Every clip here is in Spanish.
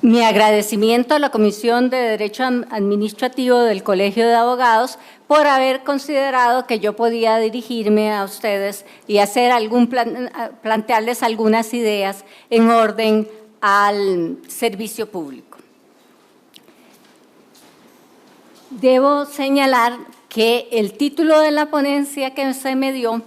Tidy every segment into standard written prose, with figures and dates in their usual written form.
Mi agradecimiento a la Comisión de Derecho Administrativo del Colegio de Abogados por haber considerado que yo podía dirigirme a ustedes y hacer plantearles algunas ideas en orden al servicio público. Debo señalar que el título de la ponencia que se me dio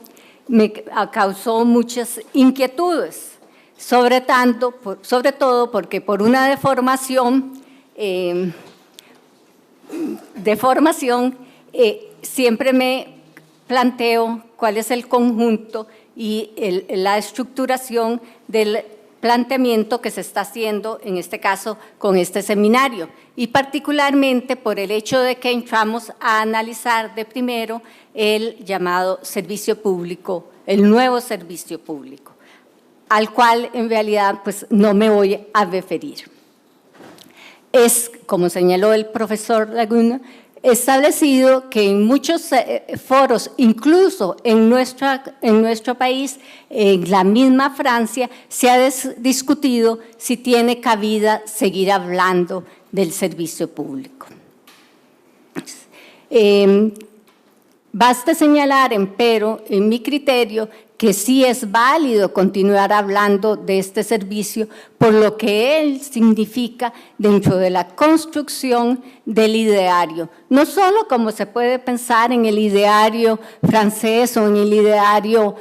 me causó muchas inquietudes. Sobre todo porque por una deformación siempre me planteo cuál es el conjunto y la estructuración del planteamiento que se está haciendo, en este caso, con este seminario. Y particularmente por el hecho de que entramos a analizar de primero el llamado servicio público, el nuevo servicio público, al cual en realidad pues no me voy a referir. Es, como señaló el profesor Laguna, establecido que en muchos foros, incluso en nuestro país, en la misma Francia, se ha discutido si tiene cabida seguir hablando del servicio público. Basta señalar, empero, en mi criterio, que sí es válido continuar hablando de este servicio por lo que él significa dentro de la construcción del ideario. No solo como se puede pensar en el ideario francés o en el ideario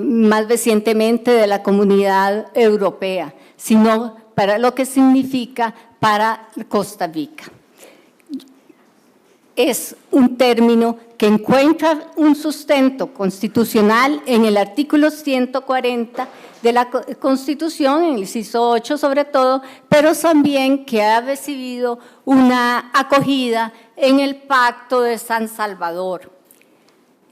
más recientemente de la Comunidad Europea, sino para lo que significa para Costa Rica. Es un término que encuentra un sustento constitucional en el artículo 140 de la Constitución, en el inciso 8 sobre todo, pero también que ha recibido una acogida en el Pacto de San Salvador.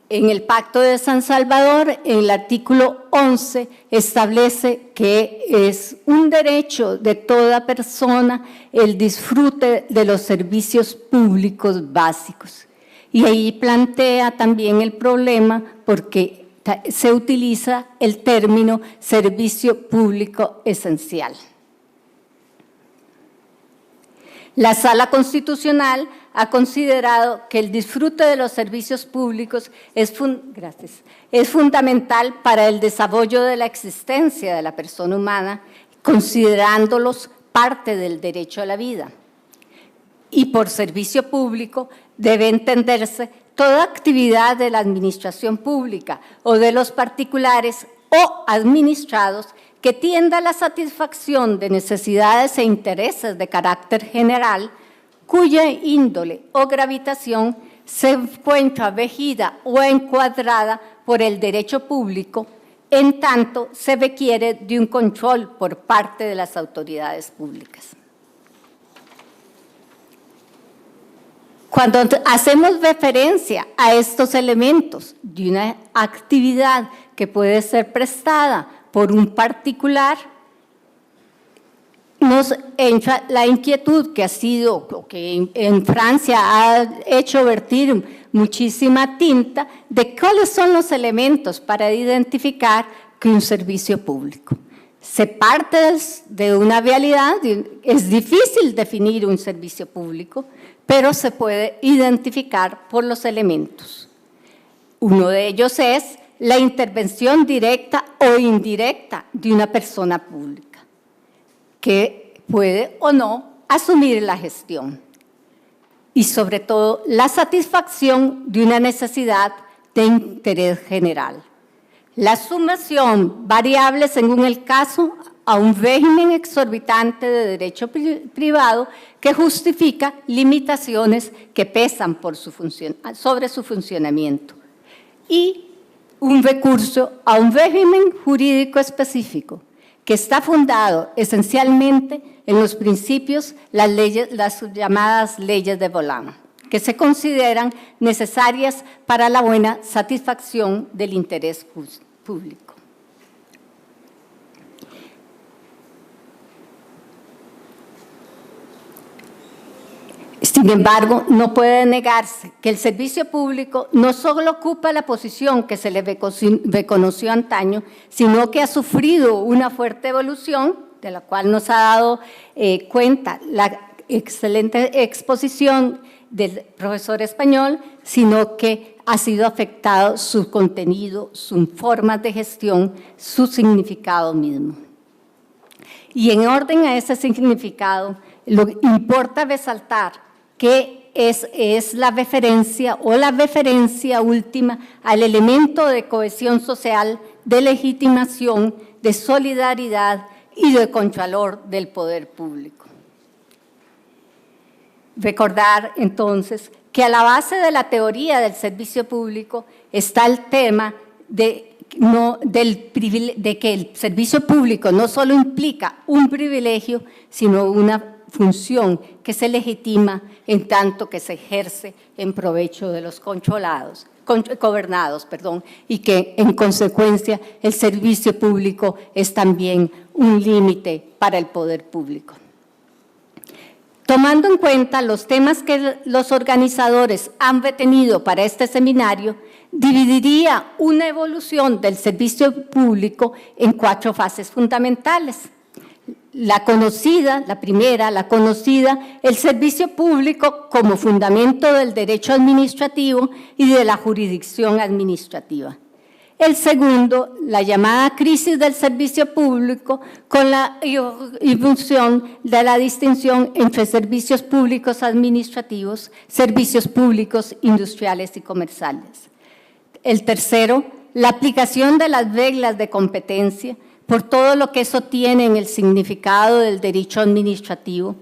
En el Pacto de San Salvador, en el artículo 11, establece que es un derecho de toda persona el disfrute de los servicios públicos básicos. Y ahí plantea también el problema porque se utiliza el término servicio público esencial. La Sala Constitucional ha considerado que el disfrute de los servicios públicos es fundamental para el desarrollo de la existencia de la persona humana, considerándolos parte del derecho a la vida. Y por servicio público debe entenderse toda actividad de la administración pública o de los particulares o administrados que tienda a la satisfacción de necesidades e intereses de carácter general, cuya índole o gravitación se encuentra regida o encuadrada por el derecho público, en tanto se requiere de un control por parte de las autoridades públicas. Cuando hacemos referencia a estos elementos de una actividad que puede ser prestada por un particular, nos entra la inquietud que ha sido, que en Francia ha hecho vertir muchísima tinta, de cuáles son los elementos para identificar que un servicio público. Se parte de una realidad, es difícil definir un servicio público, pero se puede identificar por los elementos. Uno de ellos es la intervención directa o indirecta de una persona pública, que puede o no asumir la gestión. Y sobre todo, la satisfacción de una necesidad de interés general. La sumación variable según el caso a un régimen exorbitante de derecho privado que justifica limitaciones que pesan sobre su funcionamiento. Y un recurso a un régimen jurídico específico que está fundado esencialmente en los principios, las llamadas leyes de Volán, que se consideran necesarias para la buena satisfacción del interés público. Sin embargo, no puede negarse que el servicio público no solo ocupa la posición que se le reconoció antaño, sino que ha sufrido una fuerte evolución de la cual nos ha dado cuenta la excelente exposición del profesor español, sino que ha sido afectado su contenido, sus formas de gestión, su significado mismo. Y en orden a ese significado, lo que importa resaltar que es la referencia o la referencia última al elemento de cohesión social, de legitimación, de solidaridad y de contralor del poder público. Recordar entonces que a la base de la teoría del servicio público está el tema de que el servicio público no solo implica un privilegio, sino una función que se legitima en tanto que se ejerce en provecho de los gobernados, y que en consecuencia el servicio público es también un límite para el poder público. Tomando en cuenta los temas que los organizadores han retenido para este seminario, dividiría una evolución del servicio público en 4 fases fundamentales. La primera, el servicio público como fundamento del derecho administrativo y de la jurisdicción administrativa. El segundo, la llamada crisis del servicio público con la irrupción de la distinción entre servicios públicos administrativos, servicios públicos industriales y comerciales. El tercero, la aplicación de las reglas de competencia por todo lo que eso tiene en el significado del derecho administrativo.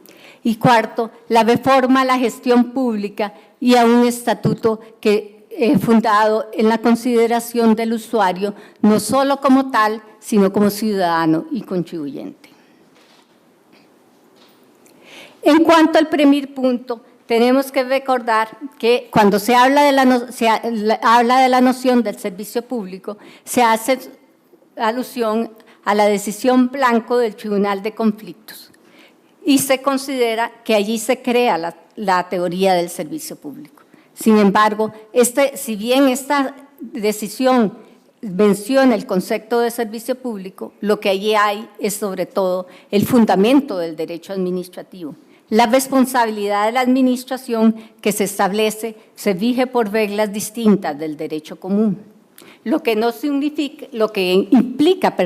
Y cuarto, la reforma a la gestión pública y a un estatuto que fundado en la consideración del usuario, no solo como tal, sino como ciudadano y contribuyente. En cuanto al primer punto, tenemos que recordar que cuando se habla de la noción del servicio público, se hace alusión a la decisión blanco del Tribunal de Conflictos y se considera que allí se crea la teoría del servicio público. Sin embargo, si bien esta decisión menciona el concepto de servicio público, lo que allí hay es sobre todo el fundamento del derecho administrativo. La responsabilidad de la administración que se establece se rige por reglas distintas del derecho común, lo que implica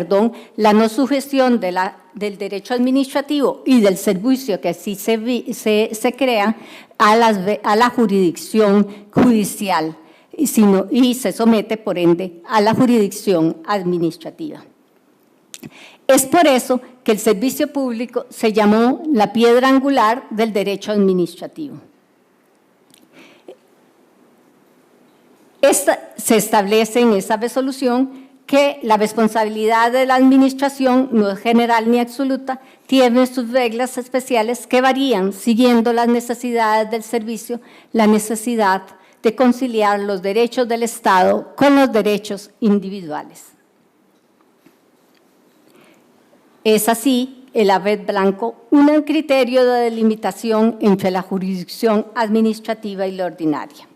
la no sujeción del derecho administrativo y del servicio que así se crea a la jurisdicción judicial y se somete, por ende, a la jurisdicción administrativa. Es por eso que el servicio público se llamó la piedra angular del derecho administrativo. Se establece en esa resolución que la responsabilidad de la administración no es general ni absoluta, tiene sus reglas especiales que varían siguiendo las necesidades del servicio, la necesidad de conciliar los derechos del Estado con los derechos individuales. Es así, el habeas blanco, un criterio de delimitación entre la jurisdicción administrativa y la ordinaria.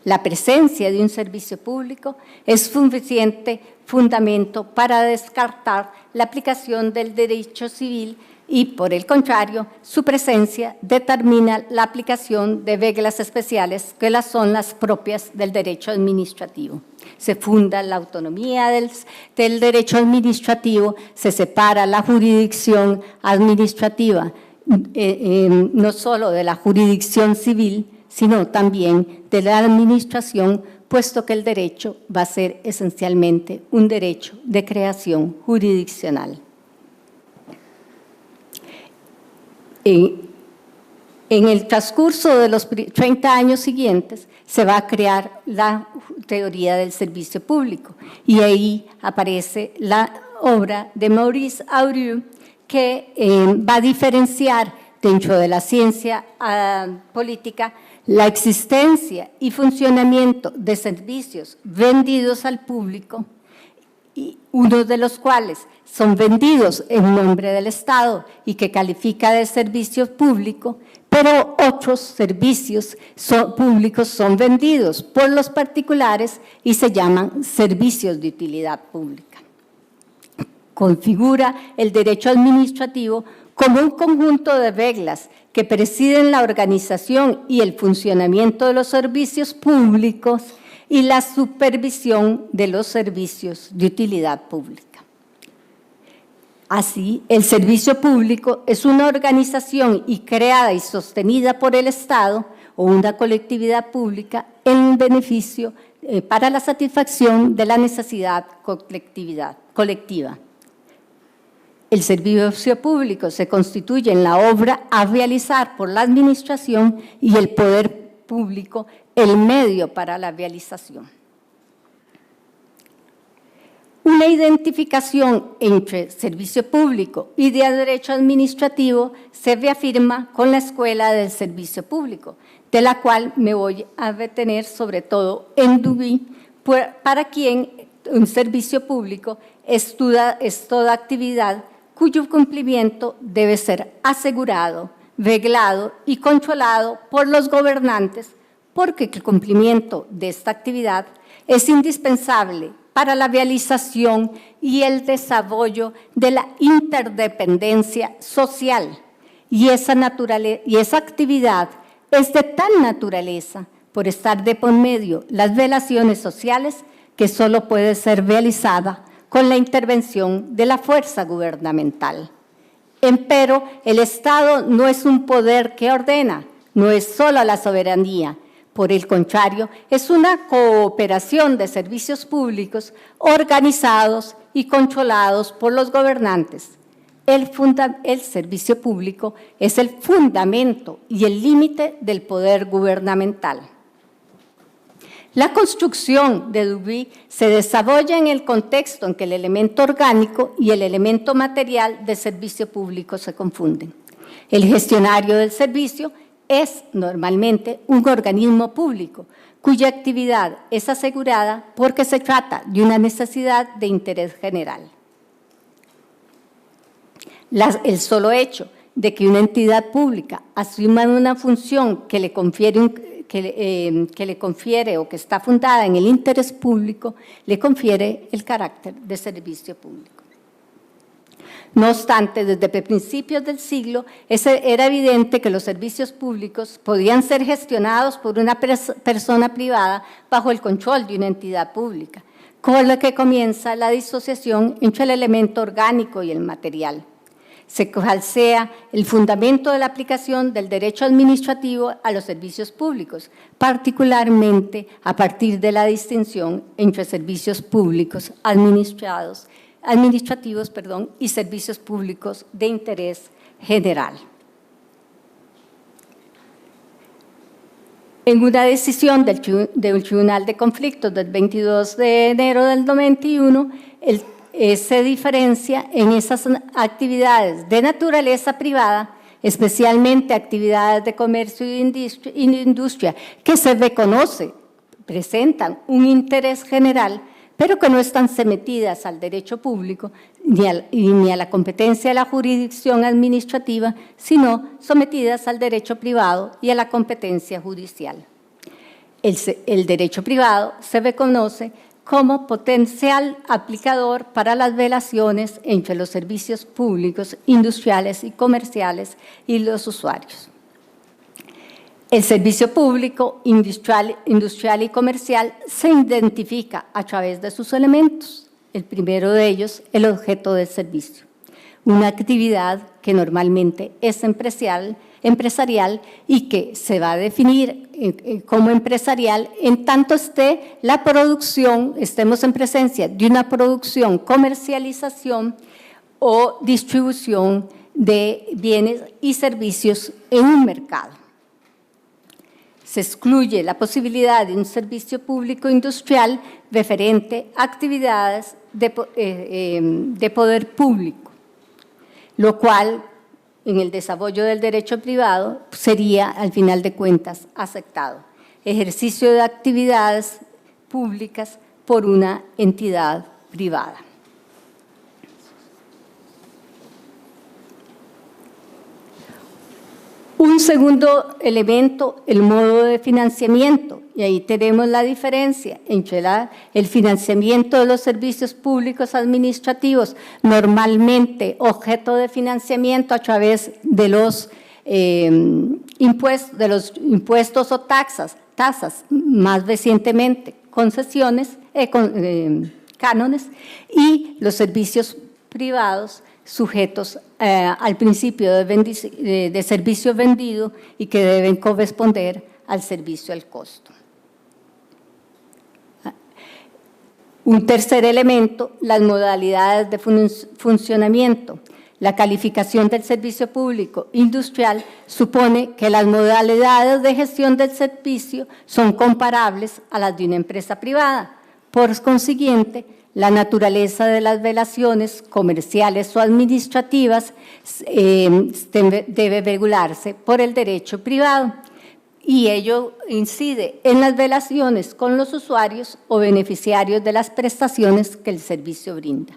La presencia de un servicio público es suficiente fundamento para descartar la aplicación del derecho civil y, por el contrario, su presencia determina la aplicación de reglas especiales que son las propias del derecho administrativo. Se funda la autonomía del derecho administrativo, se separa la jurisdicción administrativa, no solo de la jurisdicción civil, sino también de la administración, puesto que el derecho va a ser esencialmente un derecho de creación jurisdiccional. En el transcurso de los 30 años siguientes se va a crear la teoría del servicio público y ahí aparece la obra de Maurice Aurieux que va a diferenciar dentro de la ciencia política la existencia y funcionamiento de servicios vendidos al público, y unos de los cuales son vendidos en nombre del Estado y que califica de servicio público, pero otros servicios públicos son vendidos por los particulares y se llaman servicios de utilidad pública. configura el derecho administrativo como un conjunto de reglas que presiden la organización y el funcionamiento de los servicios públicos y la supervisión de los servicios de utilidad pública. Así, el servicio público es una organización creada y sostenida por el Estado o una colectividad pública en beneficio para la satisfacción de la necesidad colectiva. El servicio público se constituye en la obra a realizar por la administración y el poder público el medio para la realización. Una identificación entre servicio público y de derecho administrativo se reafirma con la Escuela del Servicio Público, de la cual me voy a retener sobre todo en Duby, para quien un servicio público es toda actividad cuyo cumplimiento debe ser asegurado, reglado y controlado por los gobernantes, porque el cumplimiento de esta actividad es indispensable para la realización y el desarrollo de la interdependencia social. Y esa actividad es de tal naturaleza, por estar de por medio las relaciones sociales, que solo puede ser realizada con la intervención de la fuerza gubernamental. Empero, el Estado no es un poder que ordena, no es solo la soberanía. Por el contrario, es una cooperación de servicios públicos organizados y controlados por los gobernantes. El servicio público es el fundamento y el límite del poder gubernamental. La construcción de Duby se desarrolla en el contexto en que el elemento orgánico y el elemento material del servicio público se confunden. El gestionario del servicio es normalmente un organismo público cuya actividad es asegurada porque se trata de una necesidad de interés general. El solo hecho de que una entidad pública asuma una función que le confiere o que está fundada en el interés público, le confiere el carácter de servicio público. No obstante, desde principios del siglo era evidente que los servicios públicos podían ser gestionados por una persona privada bajo el control de una entidad pública, con la que comienza la disociación entre el elemento orgánico y el material. Se falsea el fundamento de la aplicación del derecho administrativo a los servicios públicos, particularmente a partir de la distinción entre servicios públicos administrativos y servicios públicos de interés general. En una decisión del Tribunal de Conflictos del 22 de enero del 91, se diferencia en esas actividades de naturaleza privada, especialmente actividades de comercio y industria, que se reconoce, presentan un interés general, pero que no están sometidas al derecho público ni a la competencia de la jurisdicción administrativa, sino sometidas al derecho privado y a la competencia judicial. El derecho privado se reconoce como potencial aplicador para las relaciones entre los servicios públicos, industriales y comerciales y los usuarios. El servicio público, industrial y comercial se identifica a través de sus elementos. El primero de ellos, el objeto del servicio. Una actividad que normalmente es empresarial y que se va a definir como empresarial en tanto estemos en presencia de una producción, comercialización o distribución de bienes y servicios en un mercado. Se excluye la posibilidad de un servicio público industrial referente a actividades de poder público, lo cual en el desarrollo del derecho privado sería, al final de cuentas, aceptado. Ejercicio de actividades públicas por una entidad privada. Un segundo elemento, el modo de financiamiento, y ahí tenemos la diferencia entre el financiamiento de los servicios públicos administrativos, normalmente objeto de financiamiento a través de los impuestos o tasas, más recientemente concesiones, cánones, y los servicios privados sujetos al principio de servicio vendido y que deben corresponder al servicio al costo. Un tercer elemento, las modalidades de funcionamiento. La calificación del servicio público industrial supone que las modalidades de gestión del servicio son comparables a las de una empresa privada. Por consiguiente, la naturaleza de las relaciones comerciales o administrativas debe regularse por el derecho privado y ello incide en las relaciones con los usuarios o beneficiarios de las prestaciones que el servicio brinda,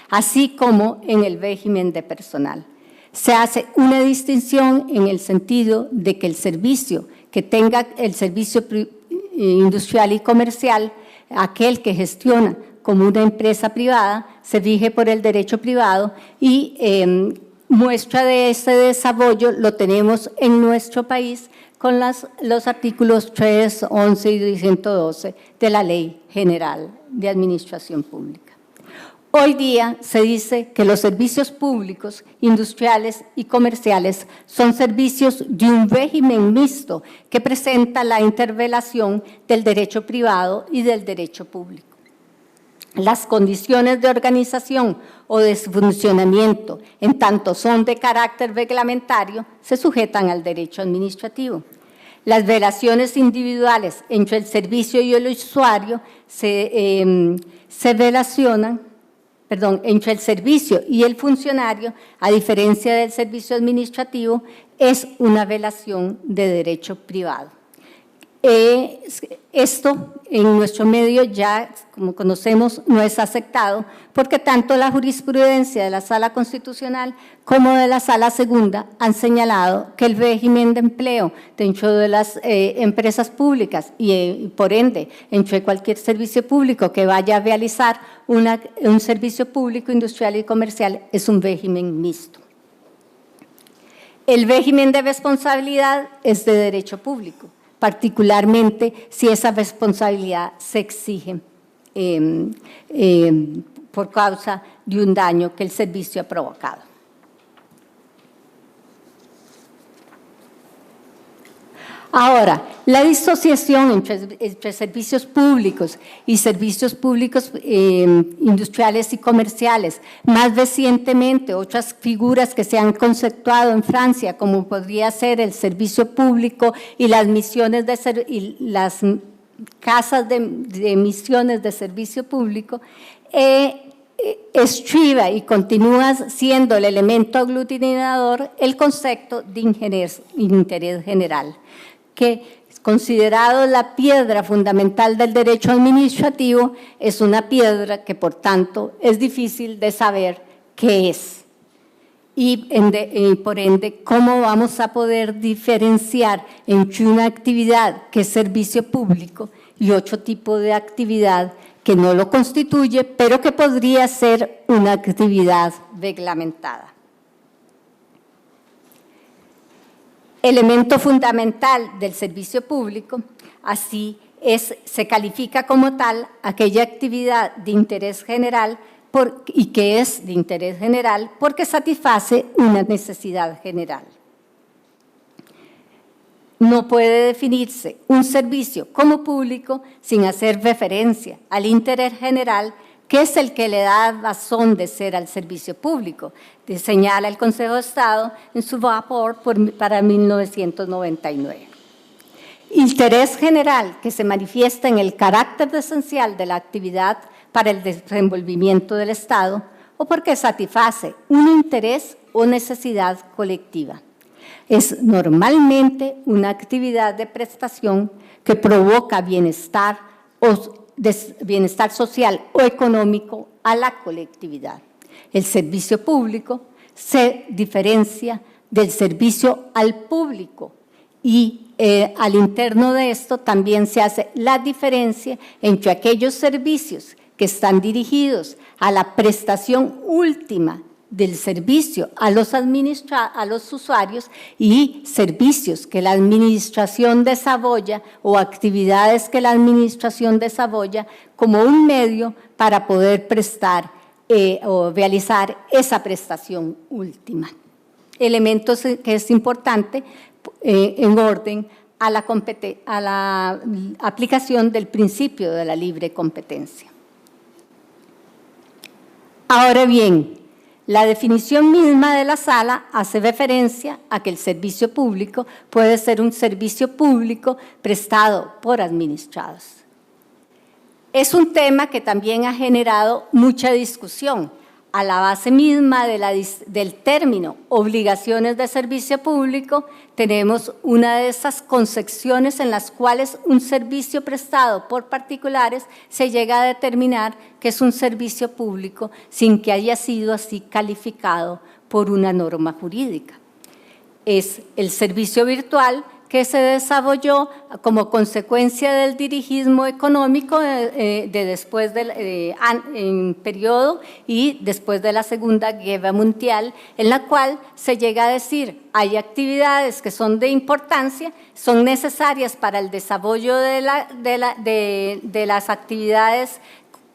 así como en el régimen de personal. Se hace una distinción en el sentido de que el servicio que tenga el servicio industrial y comercial, aquel que gestiona como una empresa privada, se rige por el derecho privado y muestra de este desarrollo lo tenemos en nuestro país con los artículos 3, 11 y 112 de la Ley General de Administración Pública. Hoy día se dice que los servicios públicos, industriales y comerciales son servicios de un régimen mixto que presenta la interrelación del derecho privado y del derecho público. Las condiciones de organización o de funcionamiento, en tanto son de carácter reglamentario, se sujetan al derecho administrativo. Las relaciones individuales entre el servicio y el usuario entre el servicio y el funcionario, a diferencia del servicio administrativo, es una relación de derecho privado. Esto en nuestro medio ya, como conocemos, no es aceptado porque tanto la jurisprudencia de la Sala Constitucional como de la Sala Segunda han señalado que el régimen de empleo dentro de las empresas públicas y por ende entre cualquier servicio público que vaya a realizar un servicio público industrial y comercial es un régimen mixto. El régimen de responsabilidad es de derecho público, particularmente si esa responsabilidad se exige por causa de un daño que el servicio ha provocado. Ahora, la disociación entre servicios públicos y servicios públicos industriales y comerciales, más recientemente otras figuras que se han conceptuado en Francia, como podría ser el servicio público y las misiones y las casas de misiones de servicio público, estriba y continúa siendo el elemento aglutinador el concepto de interés general, que considerado la piedra fundamental del derecho administrativo, es una piedra que por tanto es difícil de saber qué es. Y por ende, ¿cómo vamos a poder diferenciar entre una actividad que es servicio público y otro tipo de actividad que no lo constituye, pero que podría ser una actividad reglamentada? Elemento fundamental del servicio público, así se califica como tal aquella actividad de interés general y que es de interés general porque satisface una necesidad general. No puede definirse un servicio como público sin hacer referencia al interés general, que es el que le da razón de ser al servicio público, señala el Consejo de Estado en su rapport para 1999. Interés general que se manifiesta en el carácter esencial de la actividad para el desenvolvimiento del Estado o porque satisface un interés o necesidad colectiva. Es normalmente una actividad de prestación que provoca bienestar social o económico a la colectividad. El servicio público se diferencia del servicio al público. Y al interno de esto también se hace la diferencia entre aquellos servicios que están dirigidos a la prestación última del servicio a los usuarios y servicios que la administración desarrolla o actividades que la administración desarrolla como un medio para poder prestar o realizar esa prestación última. Elementos que es importante en orden a la aplicación del principio de la libre competencia. Ahora bien, la definición misma de la sala hace referencia a que el servicio público puede ser un servicio público prestado por administrados. Es un tema que también ha generado mucha discusión. A la base misma del término obligaciones de servicio público, tenemos una de esas concepciones en las cuales un servicio prestado por particulares se llega a determinar que es un servicio público sin que haya sido así calificado por una norma jurídica. Es el servicio virtual que se desarrolló como consecuencia del dirigismo económico después en periodo y después de la Segunda Guerra Mundial, en la cual se llega a decir hay actividades que son de importancia, son necesarias para el desarrollo de las actividades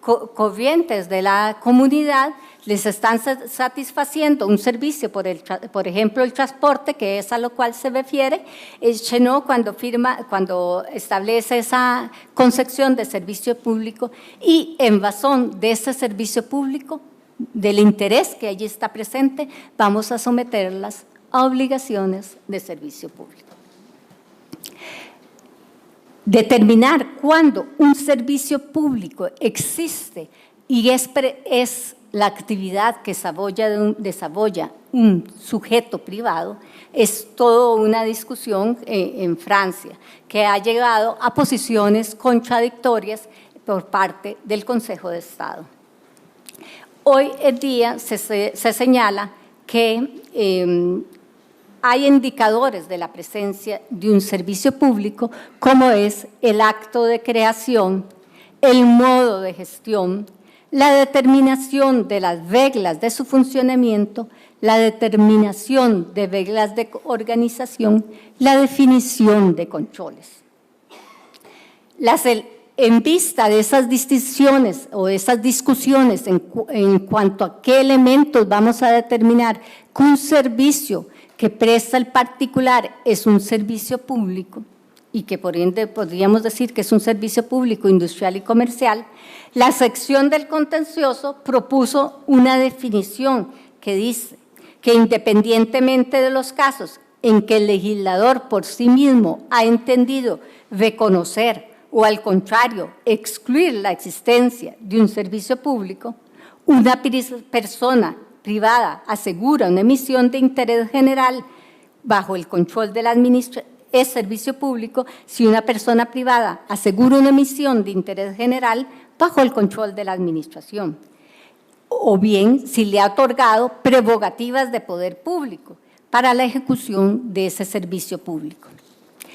corrientes de la comunidad, les están satisfaciendo un servicio, por ejemplo, el transporte, que es a lo cual se refiere. Chenot cuando establece esa concepción de servicio público y en razón de ese servicio público, del interés que allí está presente, vamos a someterlas a obligaciones de servicio público. Determinar cuándo un servicio público existe y es la actividad que desarrolla un sujeto privado es toda una discusión en Francia que ha llegado a posiciones contradictorias por parte del Consejo de Estado. Hoy en día se señala que hay indicadores de la presencia de un servicio público como es el acto de creación, el modo de gestión, la determinación de las reglas de su funcionamiento, la determinación de reglas de organización, la definición de controles. En vista de esas distinciones o de esas discusiones en cuanto a qué elementos vamos a determinar que un servicio que presta el particular es un servicio público y que por ende podríamos decir que es un servicio público industrial y comercial, la sección del contencioso propuso una definición que dice que independientemente de los casos en que el legislador por sí mismo ha entendido reconocer o al contrario excluir la existencia de un servicio público, una persona privada asegura una emisión de interés general bajo el control de la administración, es servicio público si una persona privada asegura una emisión de interés general bajo el control de la administración, o bien si le ha otorgado prerrogativas de poder público para la ejecución de ese servicio público.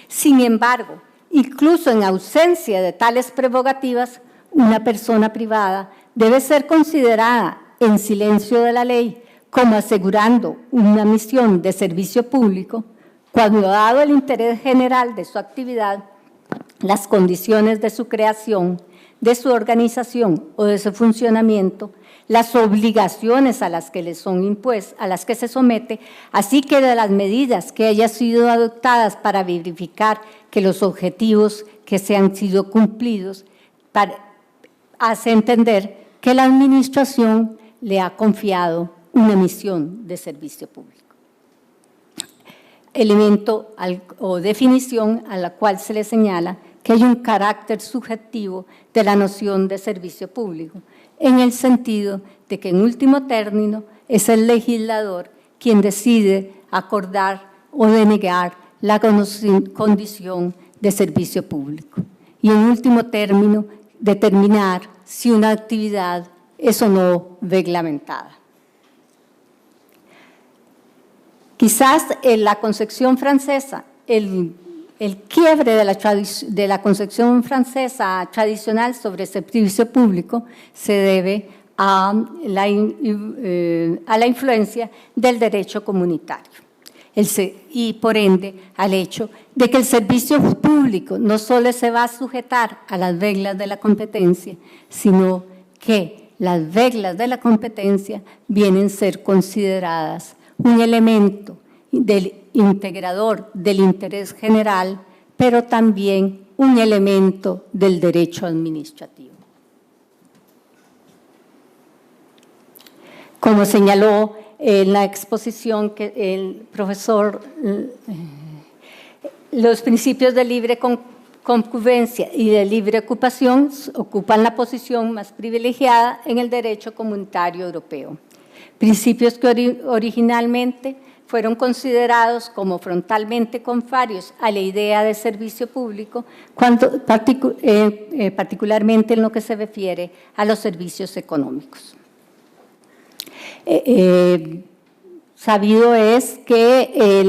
Sin embargo, incluso en ausencia de tales prerrogativas, una persona privada debe ser considerada en silencio de la ley como asegurando una misión de servicio público cuando, dado el interés general de su actividad, las condiciones de su creación, de su organización o de su funcionamiento, las obligaciones a las que le son impuestas, a las que se somete, así que de las medidas que hayan sido adoptadas para verificar que los objetivos que se han sido cumplidos, hace entender que la administración le ha confiado una misión de servicio público. Elemento o definición a la cual se le señala que hay un carácter subjetivo de la noción de servicio público, en el sentido de que en último término es el legislador quien decide acordar o denegar la condición de servicio público y en último término determinar si una actividad es o no reglamentada. Quizás en la concepción francesa, el quiebre de la concepción francesa tradicional sobre el servicio público se debe a la influencia del derecho comunitario y por ende al hecho de que el servicio público no solo se va a sujetar a las reglas de la competencia, sino que las reglas de la competencia vienen a ser consideradas un elemento del integrador del interés general, pero también un elemento del derecho administrativo. Como señaló en la exposición que el profesor, los principios de libre concurrencia y de libre ocupación ocupan la posición más privilegiada en el derecho comunitario europeo. Principios que originalmente fueron considerados como frontalmente contrarios a la idea de servicio público, particularmente en lo que se refiere a los servicios económicos. Sabido es que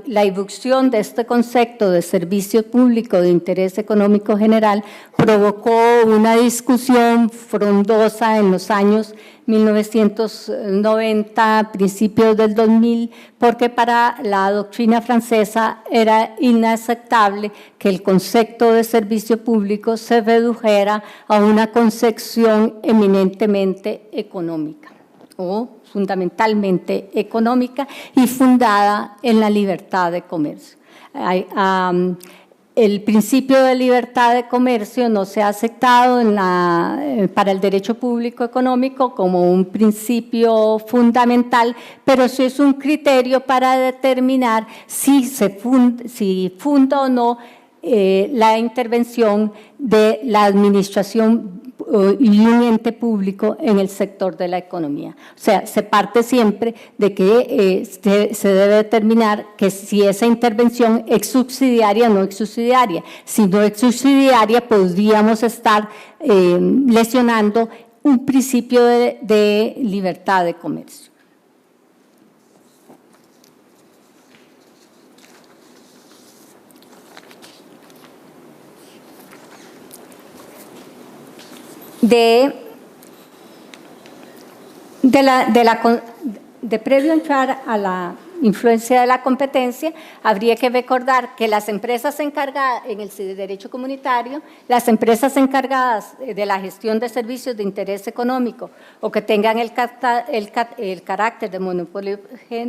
la irrupción de este concepto de servicio público de interés económico general provocó una discusión frondosa en los años 1990, principios del 2000, porque para la doctrina francesa era inaceptable que el concepto de servicio público se redujera a una concepción eminentemente económica o fundamentalmente económica y fundada en la libertad de comercio. El principio de libertad de comercio no se ha aceptado para el derecho público económico como un principio fundamental, pero sí es un criterio para determinar si funda o no la intervención de la administración y un ente público en el sector de la economía. O sea, se parte siempre de que se debe determinar que si esa intervención es subsidiaria o no es subsidiaria. Si no es subsidiaria, podríamos estar lesionando un principio de libertad de comercio. Previo a entrar a la influencia de la competencia, habría que recordar que las empresas encargadas en el derecho comunitario, las empresas encargadas de la gestión de servicios de interés económico o que tengan el carácter de monopolio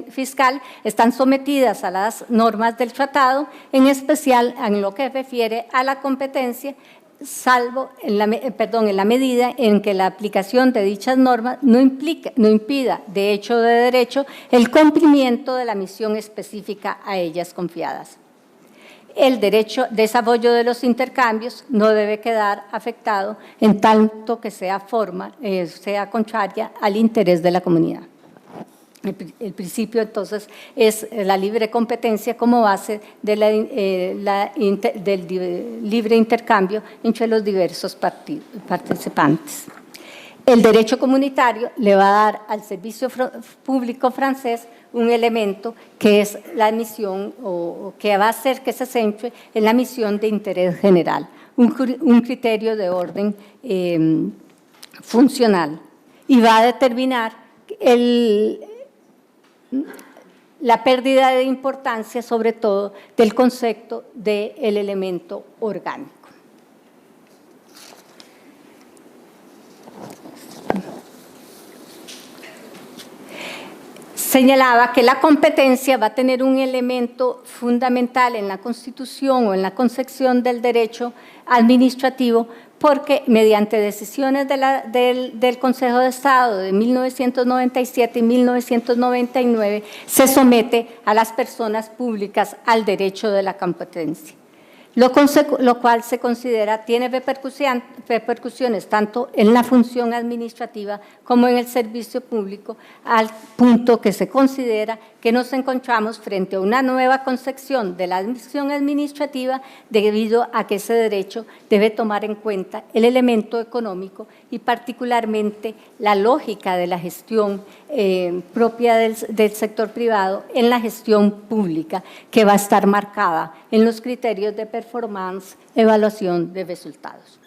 fiscal, están sometidas a las normas del tratado, en especial en lo que refiere a la competencia, salvo en la medida en que la aplicación de dichas normas no impida, de hecho o de derecho, el cumplimiento de la misión específica a ellas confiadas. El derecho de desarrollo de los intercambios no debe quedar afectado en tanto que sea contraria al interés de la comunidad. El principio, entonces, es la libre competencia como base del libre intercambio entre los diversos participantes. El derecho comunitario le va a dar al servicio público francés un elemento que es la misión o que va a hacer que se centre en la misión de interés general, un criterio de orden funcional, y va a determinar la pérdida de importancia, sobre todo, del concepto del elemento orgánico. Señalaba que la competencia va a tener un elemento fundamental en la Constitución o en la concepción del derecho administrativo, porque mediante decisiones del Consejo de Estado de 1997 y 1999 se somete a las personas públicas al derecho de la competencia. lo cual se considera tiene repercusiones tanto en la función administrativa como en el servicio público, al punto que se considera que nos encontramos frente a una nueva concepción de la función administrativa debido a que ese derecho debe tomar en cuenta el elemento económico y particularmente la lógica de la gestión propia del sector privado en la gestión pública, que va a estar marcada en los criterios de performance, evaluación de resultados.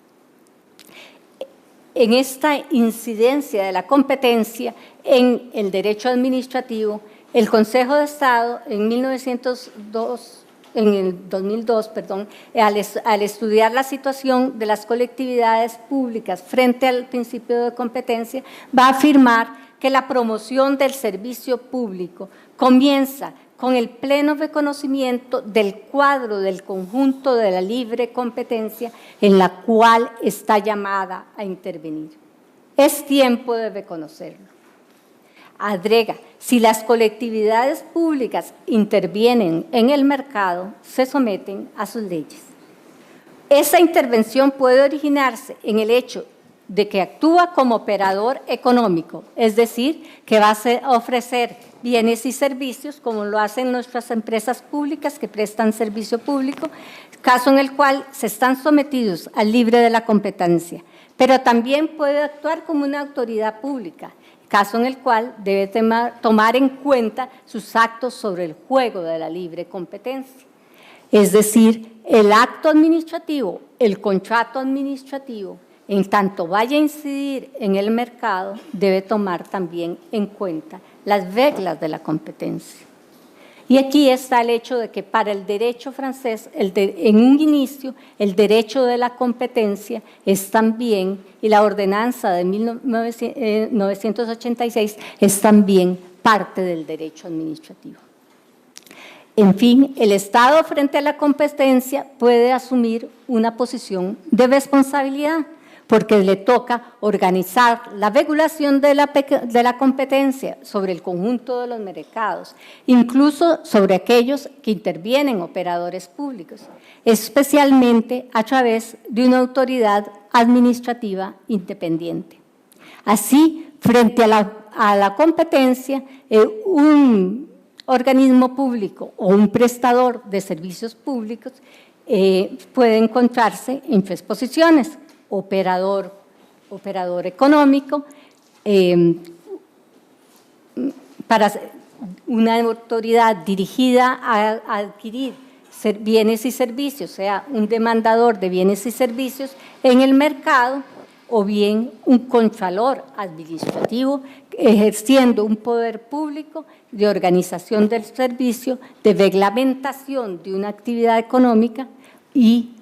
En esta incidencia de la competencia en el derecho administrativo, el Consejo de Estado en 2002, al estudiar la situación de las colectividades públicas frente al principio de competencia, va a afirmar que la promoción del servicio público comienza con el pleno reconocimiento del cuadro del conjunto de la libre competencia en la cual está llamada a intervenir. Es tiempo de reconocerlo. Agrega, si las colectividades públicas intervienen en el mercado, se someten a sus leyes. Esa intervención puede originarse en el hecho de que actúa como operador económico, es decir, que va a ofrecer bienes y servicios como lo hacen nuestras empresas públicas que prestan servicio público, caso en el cual se están sometidos al libre de la competencia, pero también puede actuar como una autoridad pública, caso en el cual debe tomar en cuenta sus actos sobre el juego de la libre competencia. Es decir, el acto administrativo, el contrato administrativo, en tanto vaya a incidir en el mercado, debe tomar también en cuenta las reglas de la competencia. Y aquí está el hecho de que para el derecho francés, en un inicio, el derecho de la competencia es también, y la ordenanza de 1986 es también parte del derecho administrativo. En fin, el Estado frente a la competencia puede asumir una posición de responsabilidad, porque le toca organizar la regulación de la competencia sobre el conjunto de los mercados, incluso sobre aquellos que intervienen operadores públicos, especialmente a través de una autoridad administrativa independiente. Así, frente a la competencia, un organismo público o un prestador de servicios públicos puede encontrarse en tres posiciones: operador económico, para una autoridad dirigida a adquirir bienes y servicios, o sea, un demandador de bienes y servicios en el mercado, o bien un contralor administrativo ejerciendo un poder público de organización del servicio, de reglamentación de una actividad económica y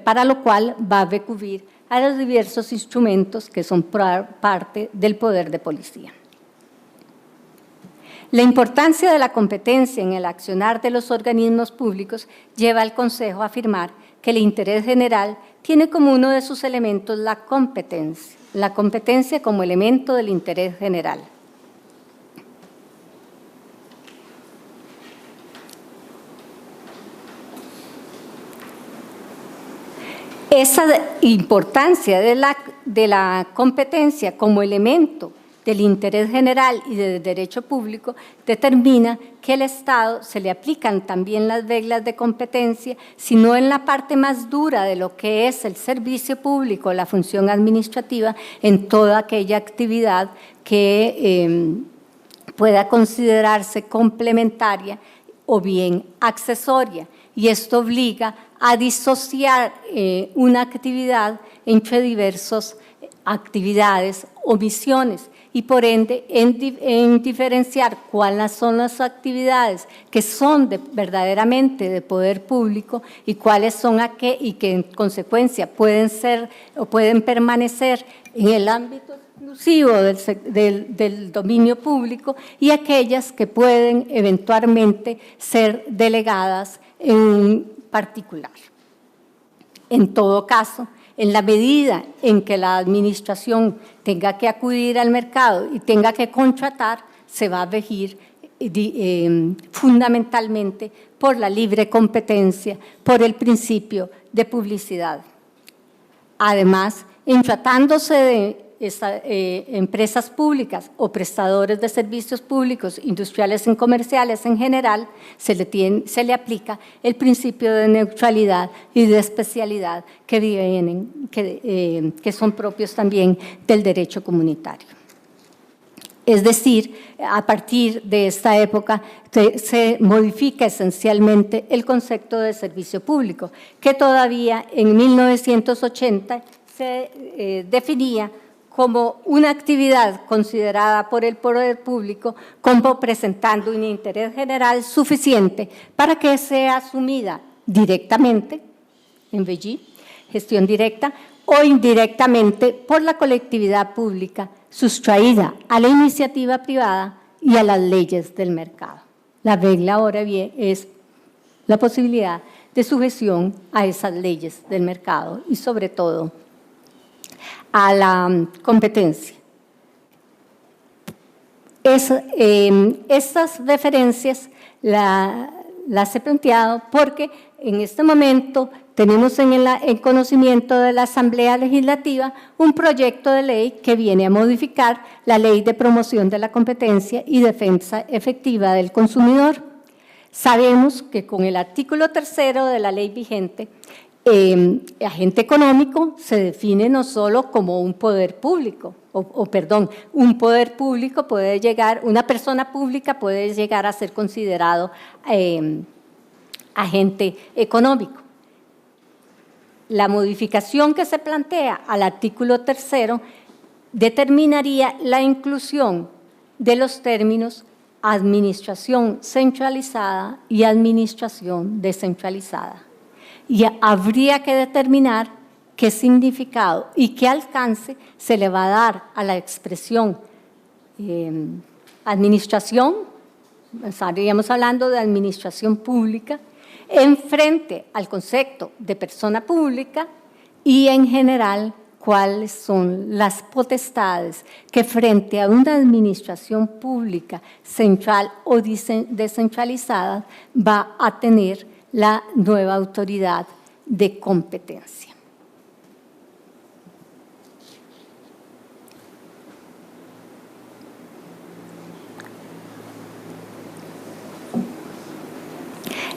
para lo cual va a recurrir a los diversos instrumentos que son parte del poder de policía. La importancia de la competencia en el accionar de los organismos públicos lleva al Consejo a afirmar que el interés general tiene como uno de sus elementos la competencia como elemento del interés general. Esa importancia de la competencia como elemento del interés general y del derecho público determina que al Estado se le aplican también las reglas de competencia, sino en la parte más dura de lo que es el servicio público, la función administrativa, en toda aquella actividad que pueda considerarse complementaria o bien accesoria. Y esto obliga a disociar una actividad entre diversas actividades o misiones y por ende en diferenciar cuáles son las actividades que son verdaderamente de poder público y cuáles son y que en consecuencia pueden ser o pueden permanecer en el ámbito exclusivo del dominio público y aquellas que pueden eventualmente ser delegadas en un particular. En todo caso, en la medida en que la administración tenga que acudir al mercado y tenga que contratar, se va a regir fundamentalmente por la libre competencia, por el principio de publicidad. Además, en tratándose de empresas públicas o prestadores de servicios públicos, industriales y comerciales en general, se le aplica el principio de neutralidad y de especialidad que son propios también del derecho comunitario. Es decir, a partir de esta época se modifica esencialmente el concepto de servicio público, que todavía en 1980 se definía como una actividad considerada por el poder público como presentando un interés general suficiente para que sea asumida directamente, en VG, gestión directa, o indirectamente por la colectividad pública, sustraída a la iniciativa privada y a las leyes del mercado. La regla ahora bien es la posibilidad de sujeción a esas leyes del mercado y sobre todo a la competencia. Estas referencias las he planteado porque en este momento tenemos en conocimiento de la Asamblea Legislativa un proyecto de ley que viene a modificar la Ley de Promoción de la Competencia y Defensa Efectiva del Consumidor. Sabemos que con el artículo 3º de la ley vigente, agente económico se define no solo como un poder público, un poder público puede llegar, una persona pública puede llegar a ser considerado agente económico. La modificación que se plantea al artículo 3º determinaría la inclusión de los términos administración centralizada y administración descentralizada. Y habría que determinar qué significado y qué alcance se le va a dar a la expresión administración, estaríamos hablando de administración pública, en frente al concepto de persona pública y en general cuáles son las potestades que frente a una administración pública central o descentralizada va a tener la nueva autoridad de competencia.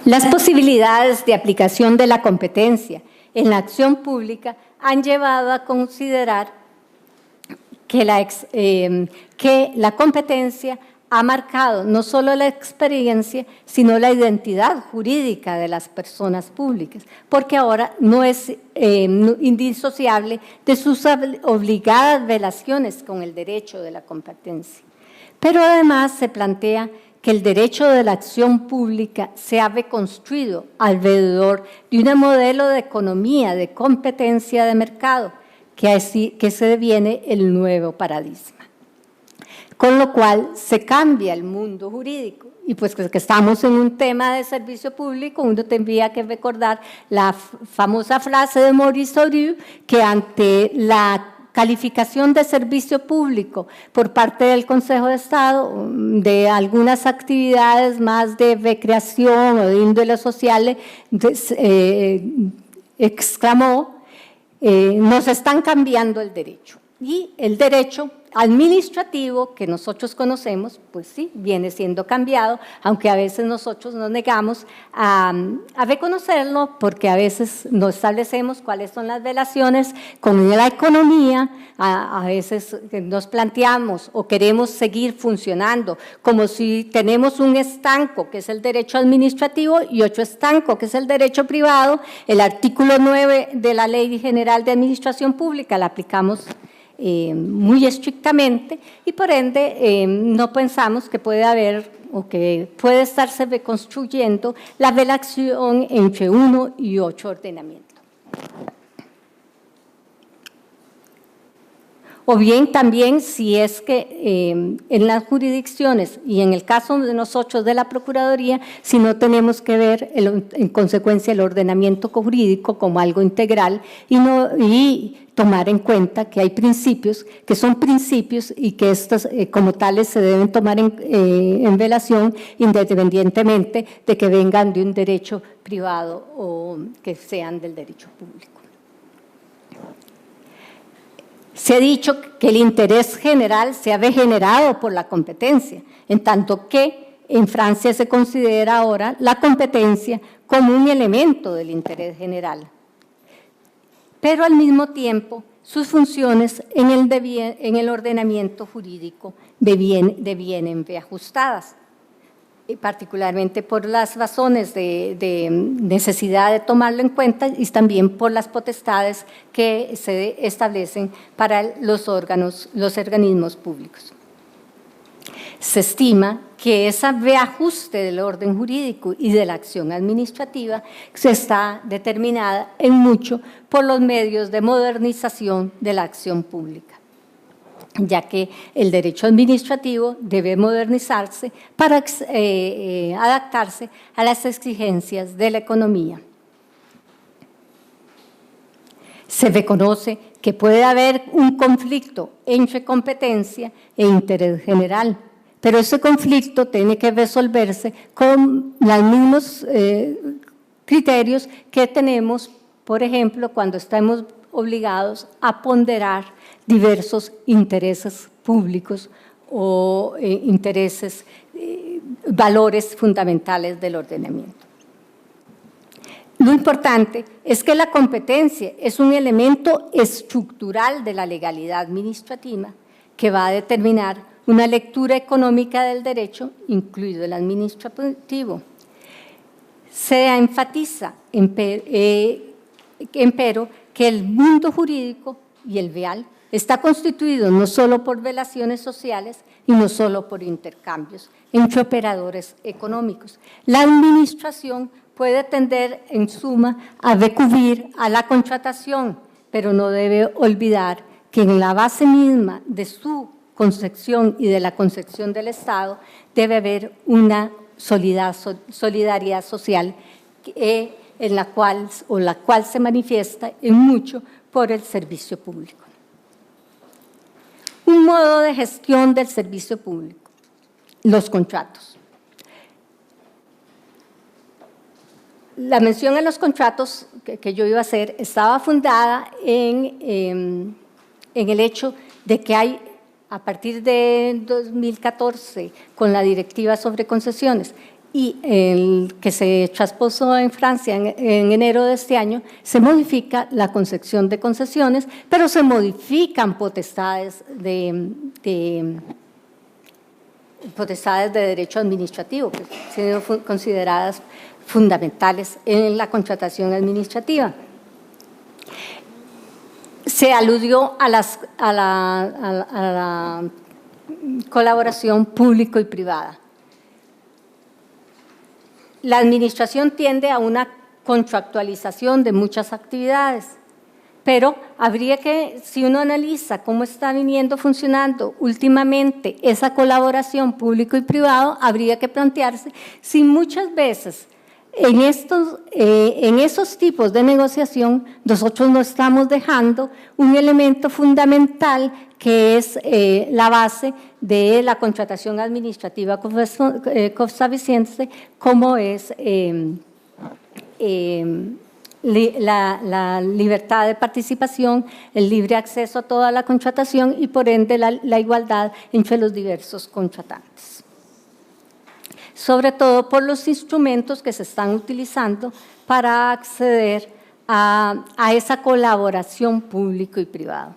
Las posibilidades de aplicación de la competencia en la acción pública han llevado a considerar que la competencia ha marcado no solo la experiencia, sino la identidad jurídica de las personas públicas, porque ahora no es indisociable de sus obligadas relaciones con el derecho de la competencia. Pero además se plantea que el derecho de la acción pública se ha reconstruido alrededor de un modelo de economía de competencia de mercado, que se deviene el nuevo paradigma. Con lo cual se cambia el mundo jurídico. Y pues que estamos en un tema de servicio público, uno tendría que recordar la famosa frase de Maurice Auriu, que ante la calificación de servicio público por parte del Consejo de Estado de algunas actividades más de recreación o de índole social, exclamó, nos están cambiando el derecho. Y el derecho administrativo que nosotros conocemos, pues sí, viene siendo cambiado, aunque a veces nosotros nos negamos a reconocerlo porque a veces no establecemos cuáles son las relaciones con la economía, a veces nos planteamos o queremos seguir funcionando como si tenemos un estanco que es el derecho administrativo y otro estanco que es el derecho privado. El artículo 9 de la Ley General de Administración Pública la aplicamos muy estrictamente y por ende no pensamos que puede haber o que puede estarse reconstruyendo la relación entre uno y otro ordenamiento. O bien también si es que en las jurisdicciones y en el caso de nosotros de la Procuraduría, si no tenemos que ver en consecuencia el ordenamiento jurídico como algo integral y tomar en cuenta que hay principios que son principios y que estos como tales se deben tomar en velación independientemente de que vengan de un derecho privado o que sean del derecho público. Se ha dicho que el interés general se ha degenerado por la competencia, en tanto que en Francia se considera ahora la competencia como un elemento del interés general. Pero al mismo tiempo, sus funciones en el ordenamiento jurídico devienen reajustadas, particularmente por las razones de necesidad de tomarlo en cuenta y también por las potestades que se establecen para los organismos públicos. Se estima que ese reajuste del orden jurídico y de la acción administrativa se está determinada en mucho por los medios de modernización de la acción pública, ya que el derecho administrativo debe modernizarse para adaptarse a las exigencias de la economía. Se reconoce que puede haber un conflicto entre competencia e interés general, pero ese conflicto tiene que resolverse con los mismos criterios que tenemos, por ejemplo, cuando estamos obligados a ponderar diversos intereses públicos o valores fundamentales del ordenamiento. Lo importante es que la competencia es un elemento estructural de la legalidad administrativa que va a determinar una lectura económica del derecho, incluido el administrativo. Se enfatiza, empero, que el mundo jurídico y el real está constituido no solo por relaciones sociales y no solo por intercambios entre operadores económicos. La administración puede tender, en suma, a recurrir a la contratación, pero no debe olvidar que en la base misma de su concepción y de la concepción del Estado debe haber una solidaridad social en la cual se manifiesta en mucho por el servicio público. Un modo de gestión del servicio público, los contratos. La mención en los contratos que yo iba a hacer estaba fundada en el hecho de que hay, a partir de 2014, con la directiva sobre concesiones y el que se traspuso en Francia en enero de este año, se modifica la concepción de concesiones, pero se modifican potestades de derecho administrativo, que han sido consideradas fundamentales en la contratación administrativa. Se aludió a la colaboración público y privada. La administración tiende a una contractualización de muchas actividades, pero habría que, si uno analiza cómo está viniendo funcionando últimamente esa colaboración público y privado, habría que plantearse si muchas veces en esos tipos de negociación nosotros no estamos dejando un elemento fundamental que es la base de la contratación administrativa costarricense, como es la libertad de participación, el libre acceso a toda la contratación y por ende la igualdad entre los diversos contratantes. Sobre todo por los instrumentos que se están utilizando para acceder a esa colaboración público y privado.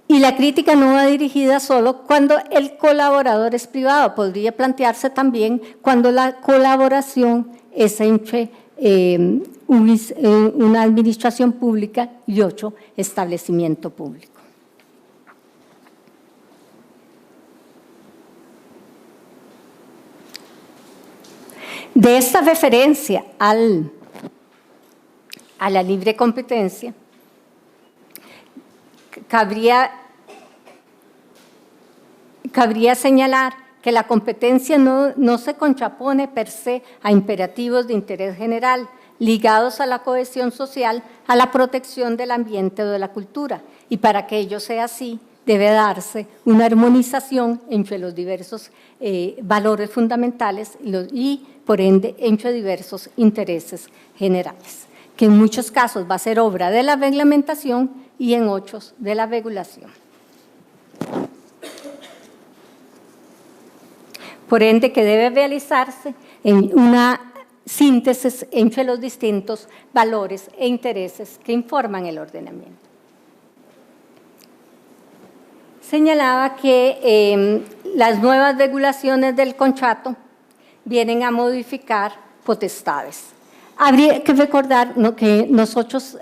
Y la crítica no va dirigida solo cuando el colaborador es privado, podría plantearse también cuando la colaboración es entre una administración pública y otro establecimiento público. De esta referencia a la libre competencia, cabría cabría señalar que la competencia no se contrapone per se a imperativos de interés general, ligados a la cohesión social, a la protección del ambiente o de la cultura, y para que ello sea así, debe darse una armonización entre los diversos valores fundamentales y, por ende, entre diversos intereses generales, que en muchos casos va a ser obra de la reglamentación y en otros de la regulación. Por ende, que debe realizarse en una síntesis entre los distintos valores e intereses que informan el ordenamiento. Señalaba que las nuevas regulaciones del contrato vienen a modificar potestades. Habría que recordar, ¿no?, que nosotros,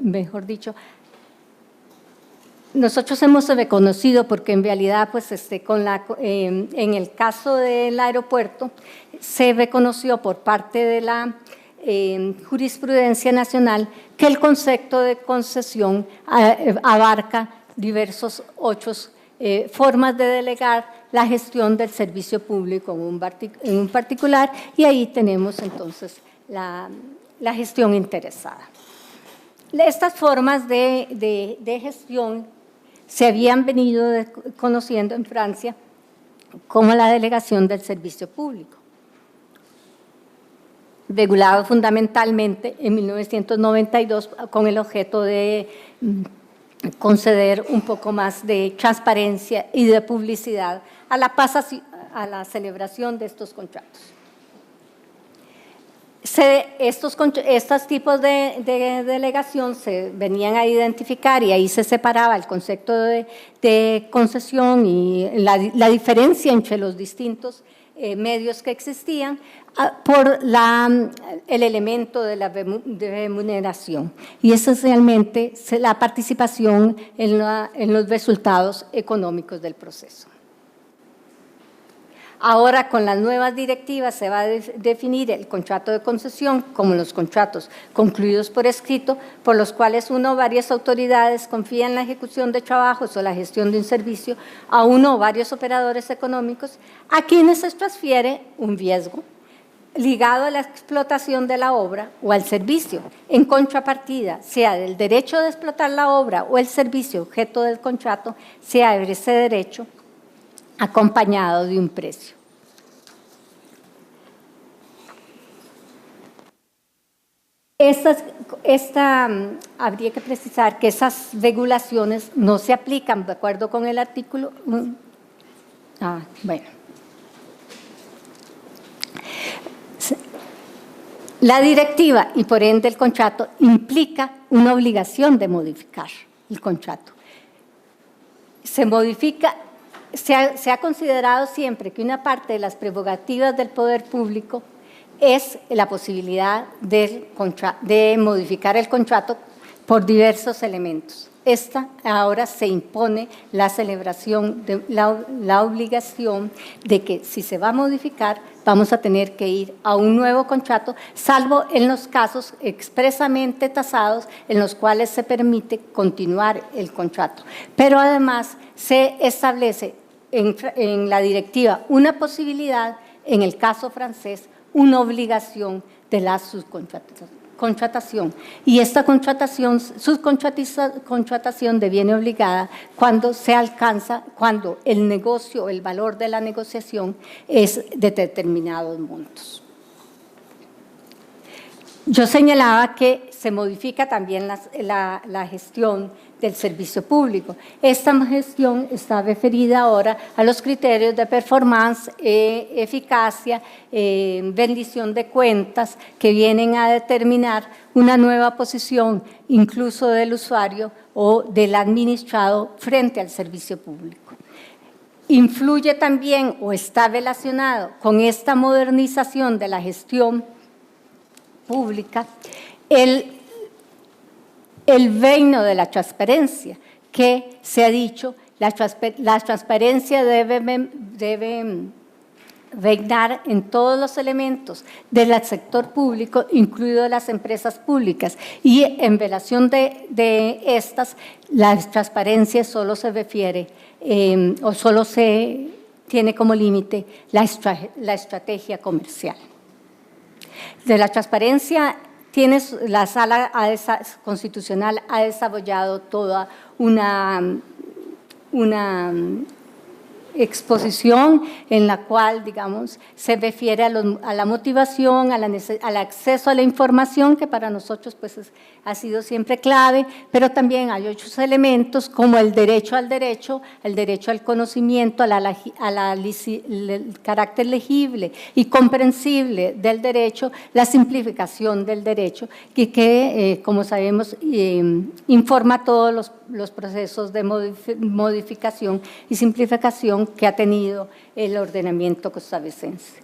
mejor dicho, nosotros hemos reconocido, porque en realidad pues, en el caso del aeropuerto se reconoció por parte de la jurisprudencia nacional que el concepto de concesión abarca diversos otros formas de delegar la gestión del servicio público en un particular, y ahí tenemos entonces la gestión interesada. Estas formas de gestión se habían venido conociendo en Francia como la delegación del servicio público, regulado fundamentalmente en 1992 con el objeto de conceder un poco más de transparencia y de publicidad a la celebración de estos contratos. Estos tipos de delegación se venían a identificar, y ahí se separaba el concepto de concesión y la diferencia entre los distintos medios que existían por el elemento de la remuneración, y eso es realmente la participación en los resultados económicos del proceso. Ahora, con las nuevas directivas, se va a definir el contrato de concesión como los contratos concluidos por escrito, por los cuales uno o varias autoridades confían la ejecución de trabajos o la gestión de un servicio a uno o varios operadores económicos, a quienes se transfiere un riesgo ligado a la explotación de la obra o al servicio, en contrapartida, sea del derecho de explotar la obra o el servicio objeto del contrato, sea ese derecho acompañado de un precio. Habría que precisar que esas regulaciones no se aplican de acuerdo con el artículo. Bueno. La directiva y por ende el contrato implica una obligación de modificar el contrato. Se modifica. Se ha considerado siempre que una parte de las prerrogativas del poder público es la posibilidad de modificar el contrato por diversos elementos. Ahora se impone la celebración, la obligación de que si se va a modificar, vamos a tener que ir a un nuevo contrato, salvo en los casos expresamente tasados en los cuales se permite continuar el contrato. Pero además se establece en la directiva una posibilidad, en el caso francés, una obligación de la subcontratación. Y esta subcontratación deviene obligada cuando cuando el negocio, el valor de la negociación es de determinados montos. Yo señalaba que se modifica también la gestión del servicio público. Esta gestión está referida ahora a los criterios de performance, eficacia, rendición de cuentas, que vienen a determinar una nueva posición incluso del usuario o del administrado frente al servicio público. Influye también o está relacionado con esta modernización de la gestión pública el reino de la transparencia, que se ha dicho, la transparencia debe reinar en todos los elementos del sector público, incluido las empresas públicas, y en relación de estas, la transparencia solo se refiere o solo se tiene como límite la estrategia comercial. De la transparencia, la Sala Constitucional ha desarrollado toda una exposición en la cual, digamos, se refiere a la motivación, al acceso a la información, que para nosotros pues ha sido siempre clave, pero también hay otros elementos como el derecho al conocimiento, el carácter legible y comprensible del derecho, la simplificación del derecho, que como sabemos, informa todos los procesos de modificación y simplificación que ha tenido el ordenamiento costarricense.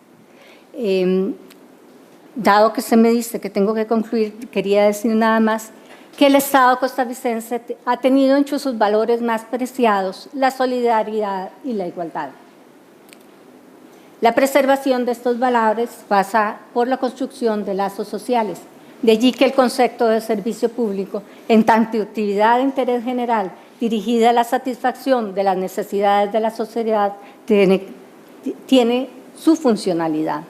Dado que se me dice que tengo que concluir, quería decir nada más que el Estado costarricense ha tenido entre sus valores más preciados la solidaridad y la igualdad. La preservación de estos valores pasa por la construcción de lazos sociales. De allí que el concepto de servicio público, en tanto actividad de interés general dirigida a la satisfacción de las necesidades de la sociedad, tiene su funcionalidad.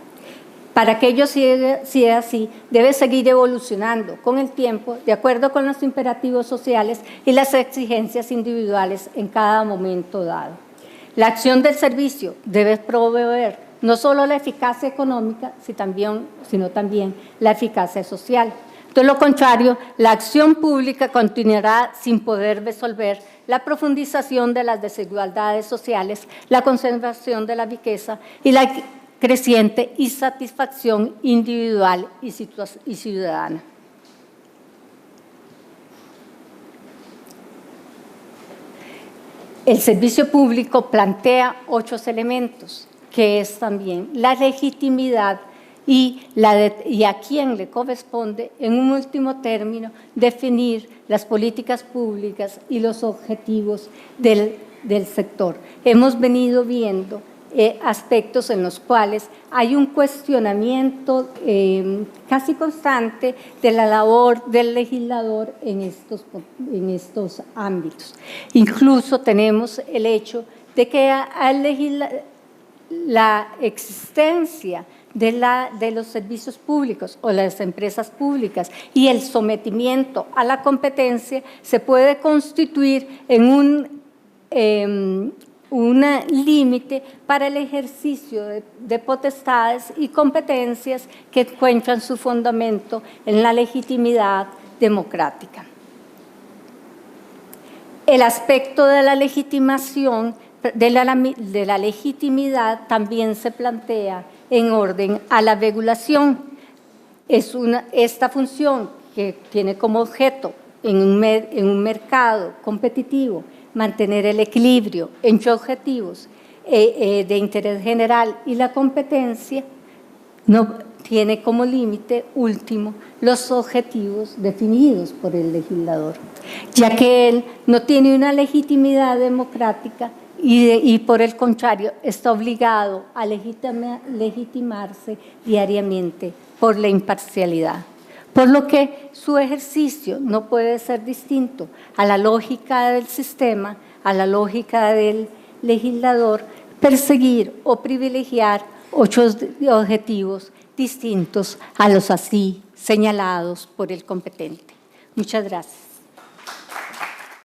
Para que ello sea así, debe seguir evolucionando con el tiempo, de acuerdo con los imperativos sociales y las exigencias individuales en cada momento dado. La acción del servicio debe proveer no solo la eficacia económica, sino también la eficacia social. De lo contrario, la acción pública continuará sin poder resolver la profundización de las desigualdades sociales, la conservación de la riqueza y la creciente insatisfacción individual y ciudadana. El servicio público plantea 8 elementos, que es también la legitimidad y a quién le corresponde, en un último término, definir las políticas públicas y los objetivos del sector. Hemos venido viendo aspectos en los cuales hay un cuestionamiento casi constante de la labor del legislador en estos ámbitos. Incluso tenemos el hecho de que la existencia de los servicios públicos o las empresas públicas y el sometimiento a la competencia se puede constituir en un límite para el ejercicio de potestades y competencias que encuentran su fundamento en la legitimidad democrática. El aspecto de la legitimación, de la legitimidad también se plantea en orden a la regulación. Esta función que tiene como objeto en un mercado competitivo mantener el equilibrio entre objetivos de interés general y la competencia, no tiene como límite último los objetivos definidos por el legislador, ya que él no tiene una legitimidad democrática y por el contrario está obligado a legitimarse diariamente por la imparcialidad, por lo que su ejercicio no puede ser distinto a la lógica del sistema, a la lógica del legislador, perseguir o privilegiar otros objetivos distintos a los así señalados por el competente. Muchas gracias.